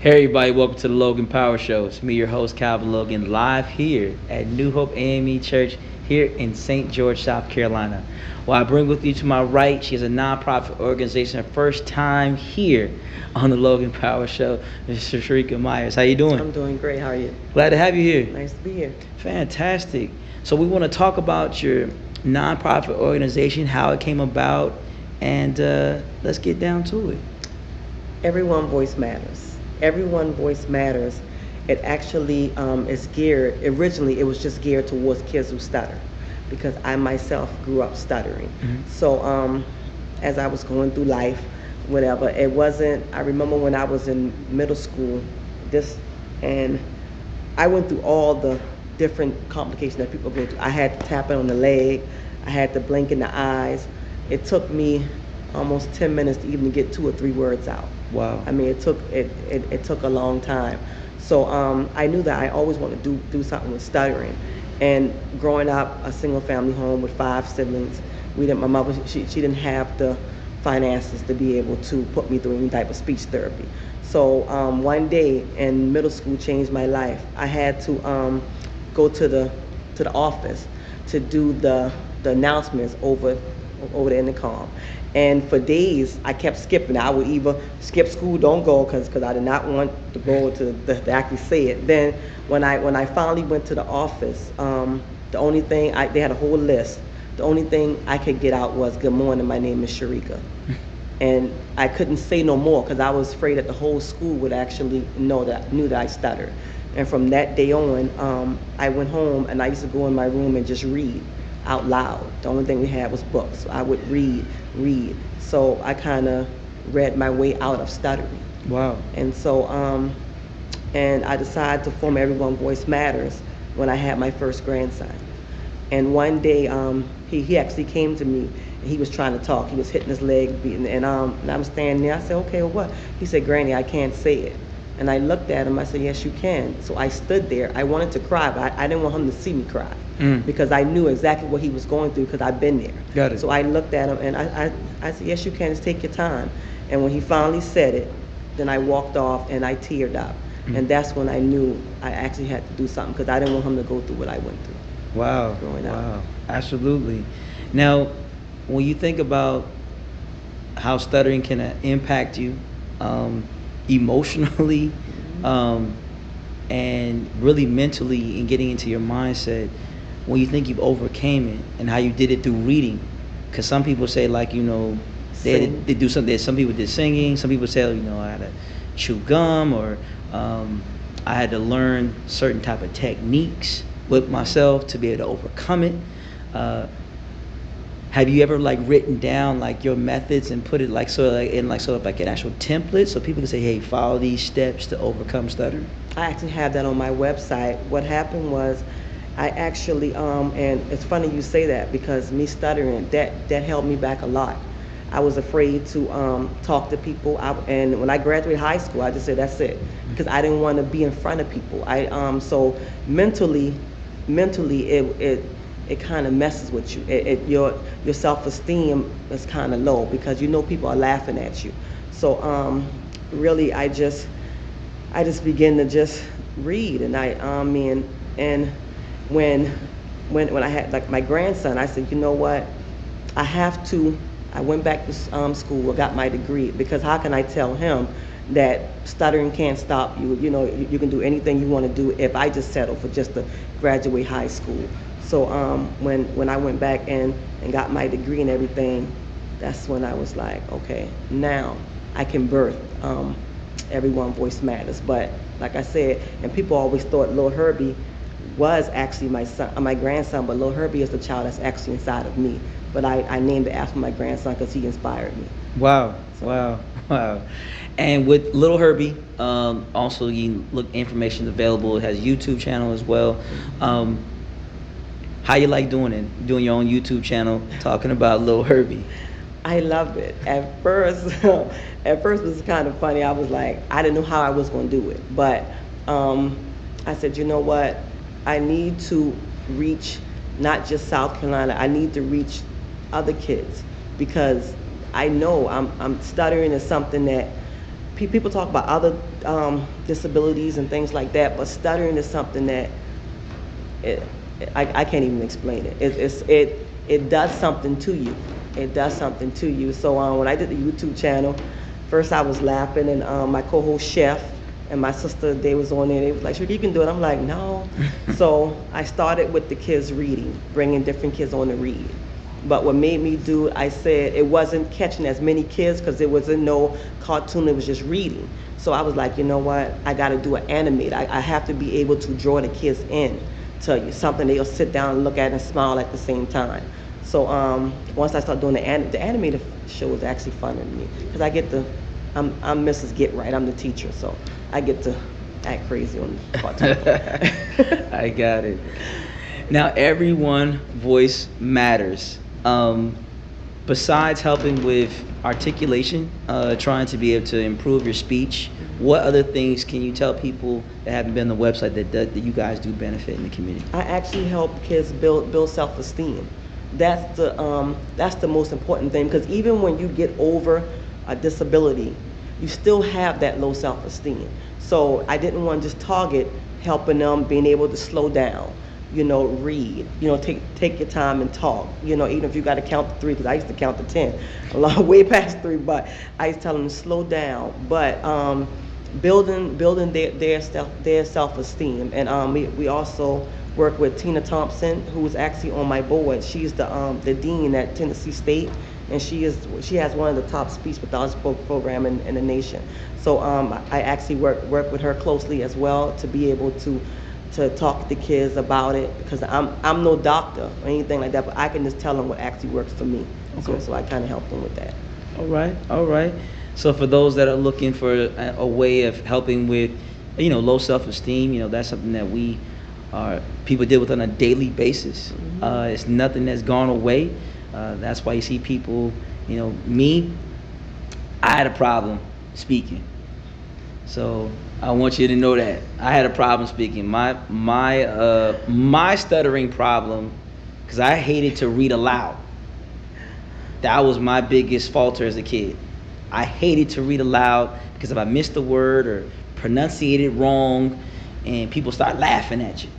Hey everybody, welcome to the Logan Power Show. It's me, your host, Calvin Logan, live here at New Hope AME Church here in St. George, South Carolina. Well, I bring with you to my right, she has a nonprofit organization, her first time here on the Logan Power Show, Ms. Sherrika Myers. How you doing? I'm doing great. How are you? Glad to have you here. Nice to be here. Fantastic. So we want to talk about your nonprofit organization, how it came about, and let's get down to it. Everyone voice matters. Everyone voice matters. It actually is geared, originally it was just geared towards kids who stutter, because I myself grew up stuttering. So as I was going through life, whatever, it wasn't, I remember when I was in middle school, and I went through all the different complications that people go through. I had to tap it on the leg, I had to blink in the eyes. It took me almost 10 minutes to even get 2 or 3 words out. Wow. I mean, it took a long time. So I knew that I always wanted to do something with stuttering. And growing up, a single family home with 5 siblings, my mother, she didn't have the finances to be able to put me through any type of speech therapy. So one day in middle school changed my life. I had to go to the office to do the announcements over the intercom. And for days, I kept skipping. I would either skip school, don't go, because I did not want to go to actually say it. Then when I finally went to the office, the only thing, they had a whole list. The only thing I could get out was, "Good morning, my name is Sherrika." And I couldn't say no more because I was afraid that the whole school would actually knew that I stuttered. And from that day on, I went home and I used to go in my room and just read out loud. The only thing we had was books. So I would read. So I kind of read my way out of stuttering. Wow. And so, and I decided to form Everyone Voice Matters when I had my first grandson. And one day, he actually came to me and he was trying to talk. He was hitting his leg, beating, and I'm standing there. I said, "Okay, well, what?" He said, "Granny, I can't say it." And I looked at him, I said, "Yes, you can." So I stood there. I wanted to cry, but I didn't want him to see me cry because I knew exactly what he was going through because I've been there. Got it. So I looked at him and I said, "Yes, you can. Just take your time." And when he finally said it, then I walked off and I teared up. And that's when I knew I actually had to do something because I didn't want him to go through what I went through. Wow. Growing up. Wow. Absolutely. Now, when you think about how stuttering can impact you emotionally and really mentally in getting into your mindset, when you think you've overcame it and how you did it through reading, because some people say, like, they do something. Some people did singing. Some people say, I had to chew gum, or I had to learn certain type of techniques with myself to be able to overcome it. Have you ever written down your methods and put it in an actual template so people can say, "Hey, follow these steps to overcome stutter"? I actually have that on my website. What happened was, I actually and it's funny you say that because me stuttering, that held me back a lot. I was afraid to talk to people. And when I graduated high school, I just said that's it because I didn't want to be in front of people. So mentally it kind of messes with you. Your self-esteem is kind of low because people are laughing at you. So really, I just began to just read, and and when I had my grandson, I said, "You know what? I went back to school. I got my degree because how can I tell him that stuttering can't stop you? You can do anything you want to do if I just settle for just to graduate high school." So when I went back and got my degree and everything, that's when I was like, okay, now I can birth Everyone Voice Matters. But like I said, and people always thought Lil Herbie was actually my grandson, but Lil Herbie is the child that's actually inside of me. But I named it after my grandson because he inspired me. Wow, wow. And with Little Herbie, also information available. It has a YouTube channel as well. How you like doing your own YouTube channel, talking about Little Herbie? I love it. At first it was kind of funny. I was like, I didn't know how I was going to do it. But I said, you know what? I need to reach not just South Carolina. I need to reach other kids because I know I'm stuttering is something that people talk about other disabilities and things like that, but stuttering is something that it, I can't even explain it. It does something to you. It does something to you. So when I did the YouTube channel, first I was laughing, and my co-host Chef and my sister, they was on there. They was like, "Sure, you can do it." I'm like, "No." So I started with the kids reading, bringing different kids on to read. But what made me do, I said it wasn't catching as many kids because there wasn't no cartoon, it was just reading. So I was like, you know what, I got to do an animate. I have to be able to draw the kids in to you, something they'll sit down and look at and smile at the same time. So once I started doing the animated show was actually fun to me because I get to, I'm Mrs. Get Right, I'm the teacher, so I get to act crazy on the cartoon. I got it. Now, everyone voice matters. Besides helping with articulation, trying to be able to improve your speech, what other things can you tell people that haven't been on the website that you guys do benefit in the community? I actually help kids build self-esteem. That's the most important thing, because even when you get over a disability, you still have that low self-esteem. So I didn't want to just target helping them being able to slow down, read, take your time and talk, even if you got to count to 3, because I used to count to 10, a long way past 3, but I used to tell them to slow down. But building their self-esteem, and we also work with Tina Thompson, who is actually on my board. She's the dean at Tennessee State, and she has one of the top speech pathology program in the nation. So I actually work with her closely as well to be able to talk to the kids about it, because I'm no doctor or anything like that, but I can just tell them what actually works for me. Okay. So I kind of help them with that. All right. So for those that are looking for a way of helping with, low self-esteem, that's something that people deal with on a daily basis. Mm-hmm. It's nothing that's gone away. That's why you see people, me, I had a problem speaking. So I want you to know that I had a problem speaking. My stuttering problem, because I hated to read aloud. That was my biggest falter as a kid. I hated to read aloud because if I missed a word or pronunciated wrong, and people start laughing at you,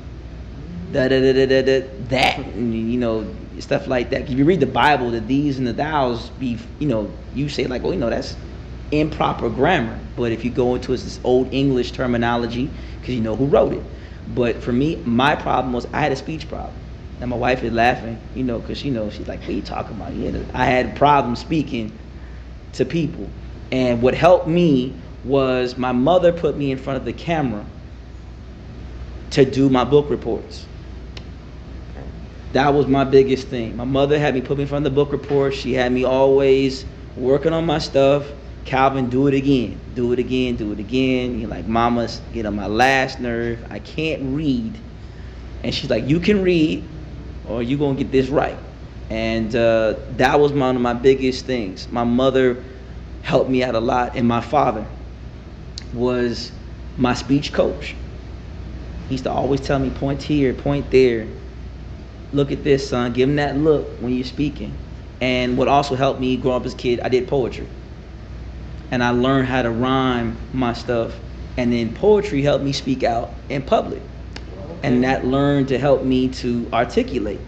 that, and stuff like that. If you read the Bible, the these and the thous be, you say like, well, that's improper grammar. But if you go into this old English terminology, because you know who wrote it. But for me, my problem was I had a speech problem. And my wife is laughing, because she's like, what are you talking about? I had problems speaking to people. And what helped me was my mother put me in front of the camera to do my book reports. That was my biggest thing. My mother had me put me in front of the book reports. She had me always working on my stuff. Calvin, do it again. Do it again. Do it again. You're like, mama's get on my last nerve. I can't read. And she's like, you can read or you're going to get this right. And that was one of my biggest things. My mother helped me out a lot, and my father was my speech coach. He used to always tell me, point here, point there. Look at this, son. Give him that look when you're speaking. And what also helped me growing up as a kid, I did poetry. And I learned how to rhyme my stuff. And then poetry helped me speak out in public. And that learned to help me to articulate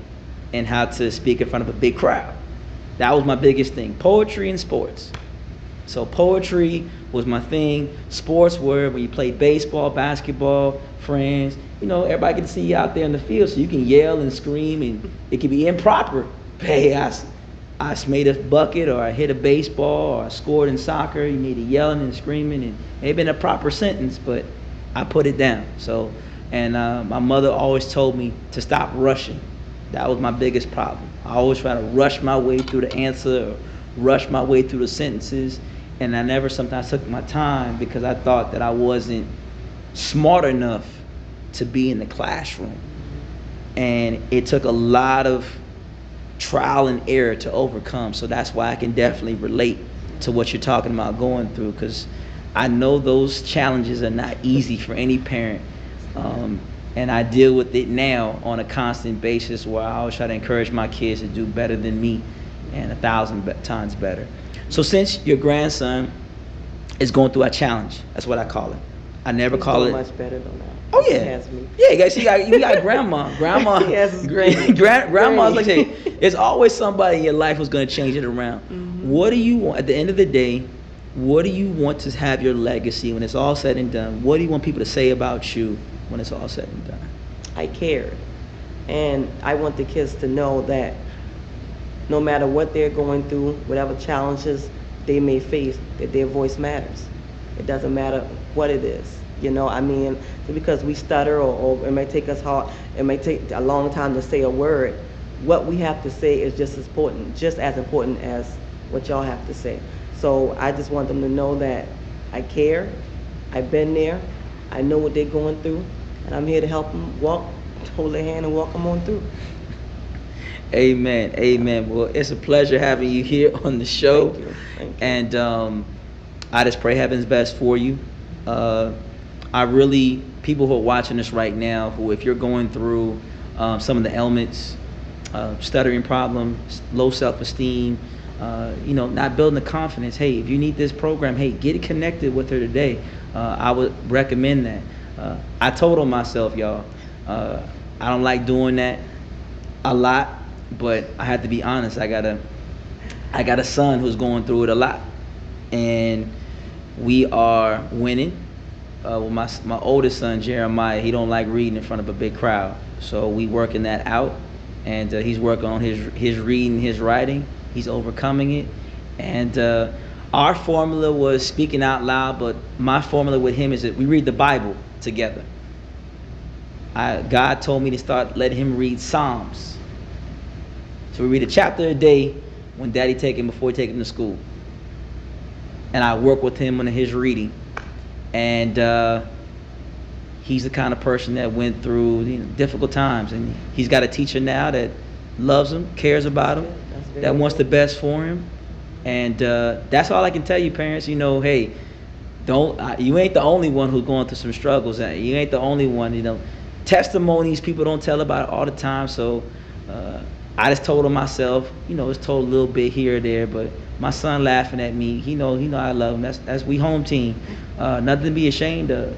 and how to speak in front of a big crowd. That was my biggest thing, poetry and sports. So poetry was my thing. Sports were when you played baseball, basketball, friends. Everybody can see you out there in the field, so you can yell and scream, and it can be improper. Hey, I made a bucket, or I hit a baseball, or I scored in soccer. You need to yelling and screaming, and it ain't been a proper sentence, but I put it down. So, and my mother always told me to stop rushing. That was my biggest problem. I always try to rush my way through the answer, or rush my way through the sentences, and I never sometimes took my time because I thought that I wasn't smart enough to be in the classroom. And it took a lot of trial and error to overcome. So that's why I can definitely relate to what you're talking about going through, because I know those challenges are not easy for any parent. And I deal with it now on a constant basis, where I always try to encourage my kids to do better than me and 1,000 times better. So since your grandson is going through a challenge. That's what I call it. I never He's call doing it. much better than that. Oh He yeah, has me. yeah. Guys, you got grandma. Grandma. Yes, great. Grandma's like Great. say, there's always somebody in your life who's going to change it around. What do you want at the end of the day? What do you want to have your legacy when it's all said and done? What do you want people to say about you when it's all said and done? I cared. And I want the kids to know that no matter what they're going through, whatever challenges they may face, that their voice matters. It doesn't matter what it is. You know, I mean, because we stutter or it may take us hard, it may take a long time to say a word, what we have to say is just as important as what y'all have to say. So I just want them to know that I care, I've been there, I know what they're going through, and I'm here to help them hold their hand and walk them on through. Amen. Amen. Well, it's a pleasure having you here on the show. Thank you. Thank you. And I just pray heaven's best for you. People who are watching this right now, who if you're going through some of the ailments, stuttering problems, low self-esteem, not building the confidence, hey, if you need this program, hey, get connected with her today. I would recommend that. I told on myself, y'all, I don't like doing that a lot, but I have to be honest. I got a son who's going through it a lot, and we are winning. With my oldest son Jeremiah, he don't like reading in front of a big crowd, so we working that out, and he's working on his reading, his writing. He's overcoming it, and our formula was speaking out loud. But my formula with him is that we read the Bible together. God told me to start letting him read Psalms. So we read a chapter a day when Daddy before he take him to school. And I work with him on his reading. And he's the kind of person that went through difficult times. And he's got a teacher now that loves him, cares about him, that wants the best for him. And that's all I can tell you, parents. Hey, you ain't the only one who's going through some struggles. You ain't the only one, testimonies people don't tell about all the time. So I just told him myself, it's told a little bit here or there, but my son laughing at me, he know I love him. That's we home team. Nothing to be ashamed of.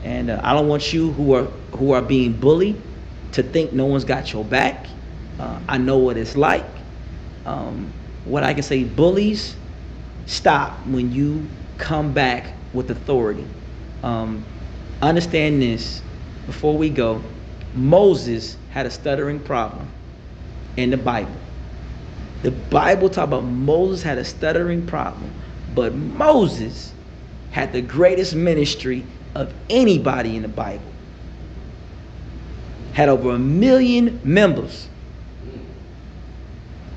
And I don't want you who are being bullied to think no one's got your back. I know what it's like. What I can say, bullies stop when you come back with authority. Understand this before we go. Moses had a stuttering problem in the Bible. The Bible talks about Moses had a stuttering problem, but Moses had the greatest ministry of anybody in the Bible. Had over 1 million members.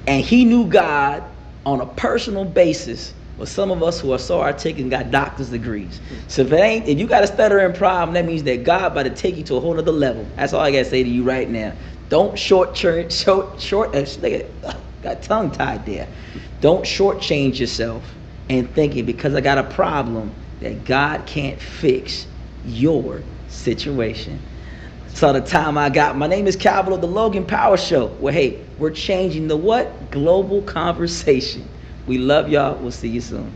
And he knew God on a personal basis, with some of us who are so articulate and got doctor's degrees. So if you got a stuttering problem, that means that God about to take you to a whole nother level. That's all I gotta say to you right now. Don't got tongue tied there. Don't shortchange yourself and thinking because I got a problem that God can't fix your situation. So the time I got, my name is Calvin of the Logan Power Show. Well, hey, we're changing the what? Global conversation. We love y'all. We'll see you soon.